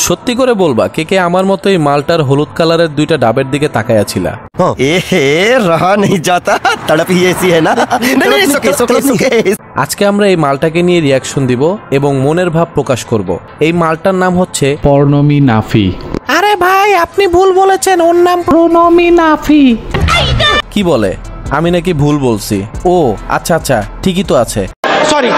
সত্যি করে বলবা কে কে আমার মতো এই মালটার হলুদ কালারের দুইটা ডাবের দিকে তাকাইয়াছিলা? रहा नहीं जाता तड़प ही ऐसी है ना। नहीं, सुके। আজকে আমরা এই মালটাকে নিয়ে রিয়াকশন দিব এবং মনের ভাব প্রকাশ করব। এই মালটার নাম হচ্ছে পর্ণমী নাফি। আরে ভাই আপনি ভুল বলেছেন, ওর নাম পর্ণমী নাফি। কি বলে? আমি নাকি ভুল বলছি? ও আচ্ছা আচ্ছা, ঠিকই তো আছে। সরি।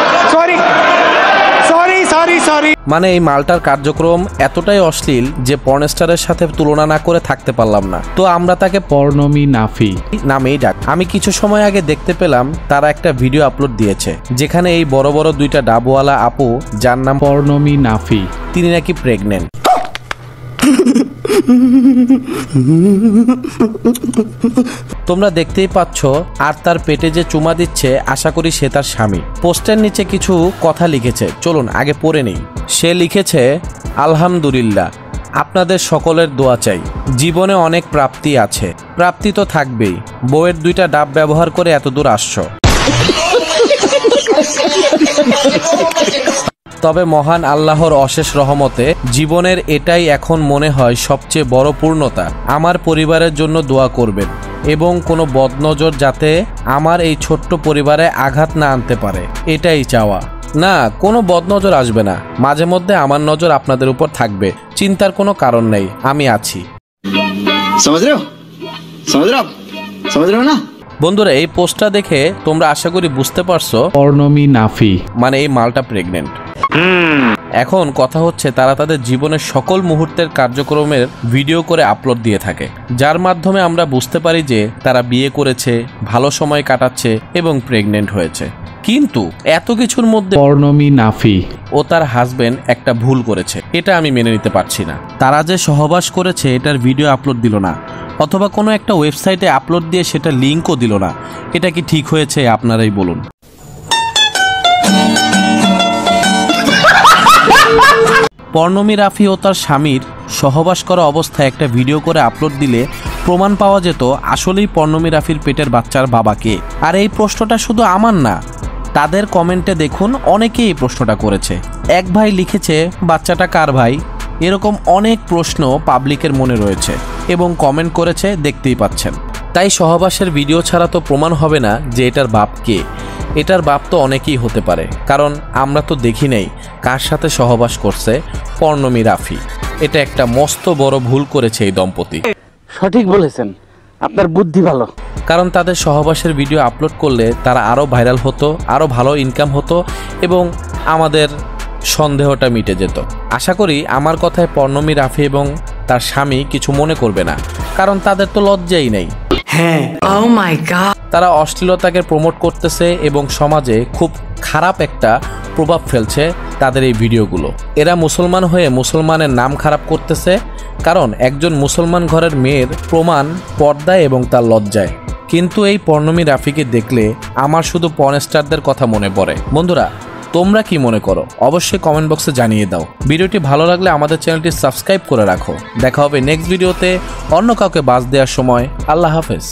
মানে এই মালটার কার্যক্রম এতটাই অশ্লীল যে পর্নস্টারের সাথে তুলনা না করে থাকতে পারলাম না, তো আমরা তাকে পর্ণমী নাফি নামেই ডাক। আমি কিছু সময় আগে দেখতে পেলাম তারা একটা ভিডিও আপলোড দিয়েছে যেখানে এই বড় বড় দুইটা ডাবওয়ালা আপু, যার নাম পর্ণমী নাফি, তিনি নাকি প্রেগনেন্ট। তোমরা দেখতেই পাচ্ছ, আর তার পেটে যে চুমা দিচ্ছে আশা করি সে তার স্বামী। পোস্টের নিচে কিছু কথা লিখেছে, চলুন আগে পড়ে নেই। সে লিখেছে, আলহামদুলিল্লাহ, আপনাদের সকলের দোয়া চাই। জীবনে অনেক প্রাপ্তি আছে, প্রাপ্তি তো থাকবেই। বউয়ের দুইটা ডাব ব্যবহার করে এতদূর আসছো, তবে মহান আল্লাহর অশেষ রহমতে জীবনের এটাই এখন মনে হয় সবচেয়ে বড় পূর্ণতা। আমার পরিবারের জন্য দোয়া করবেন এবং কোনো বদনজর যাতে আমার এই ছোট্ট পরিবারে আঘাত না আনতে পারে, এটাই চাওয়া। না, কোনো বদনজর আসবে না, মাঝে মধ্যে আমার নজর আপনাদের উপর থাকবে, চিন্তার কোনো কারণ নেই, আমি আছি। সমঝ রে না বন্ধুরা? এই পোস্টটা দেখে তোমরা আশা করি বুঝতে পারছো পর্ণমী নাফি মানে এই মালটা প্রেগনেন্ট। এখন কথা হচ্ছে, তারা তাদের জীবনের সকল মুহূর্তের কার্যক্রমের ভিডিও করে আপলোড দিয়ে থাকে, যার মাধ্যমে আমরা বুঝতে পারি যে তারা বিয়ে করেছে, ভালো সময় কাটাচ্ছে এবং প্রেগনেন্ট হয়েছে। কিন্তু এত কিছুর মধ্যে পর্ণমী নাফি ও তার হাজবেন্ড একটা ভুল করেছে, এটা আমি মেনে নিতে পারছি না। তারা যে সহবাস করেছে এটার ভিডিও আপলোড দিল না, অথবা কোনো একটা ওয়েবসাইটে আপলোড দিয়ে সেটা লিঙ্কও দিল না, এটা কি ঠিক হয়েছে? আপনারাই বলুন। পর্ণমী রাফি ও তার স্বামীর সহবাস করা অবস্থায় একটা ভিডিও করে আপলোড দিলে প্রমাণ পাওয়া যেত আসলেই পর্ণমী রাফির পেটের বাচ্চার বাবাকে। আর এই প্রশ্নটা শুধু আমার না, তাদের কমেন্টে দেখুন অনেকেই এই প্রশ্নটা করেছে। এক ভাই লিখেছে, বাচ্চাটা কার ভাই? এরকম অনেক প্রশ্ন পাবলিকের মনে রয়েছে এবং কমেন্ট করেছে, দেখতেই পাচ্ছেন। তাই সহবাসের ভিডিও ছাড়া তো প্রমাণ হবে না যে এটার বাপ কে। এটার বাপ তো অনেকেই হতে পারে, কারণ আমরা তো দেখি নাই কার সাথে সহবাস করছে পর্ণমী রাফি। এটা একটা মস্ত বড় ভুল করেছে এই দম্পতি। সঠিক বলেছেন, আপনার বুদ্ধি ভালো। কারণ তাদের সহবাসের ভিডিও আপলোড করলে তারা আরও ভাইরাল হতো, আরও ভালো ইনকাম হতো এবং আমাদের সন্দেহটা মিটে যেত। আশা করি আমার কথায় পর্ণমী রাফি এবং তার স্বামী কিছু মনে করবে না, কারণ তাদের তো লজ্জাই নেই। হ্যাঁ, ও মাই গড, তারা অশ্লীলতাকে প্রমোট করতেছে এবং সমাজে খুব খারাপ একটা প্রভাব ফেলছে তাদের এই ভিডিওগুলো। এরা মুসলমান হয়ে মুসলমানের নাম খারাপ করতেছে, কারণ একজন মুসলমান ঘরের মেয়ের প্রমাণ পর্দায় এবং তার লজ্জায়। কিন্তু এই পর্ণমী রাফিকে দেখলে আমার শুধু পর্নস্টারদের কথা মনে পড়ে। বন্ধুরা, তোমরা কি মনে করো? অবশ্যই কমেন্ট বক্সে জানিয়ে দাও। ভিডিওটি ভালো লাগলে আমাদের চ্যানেলটি সাবস্ক্রাইব করে রাখো। দেখা হবে নেক্সট ভিডিওতে অন্য কাউকে বাজ দেওয়ার সময়। আল্লাহ হাফেজ।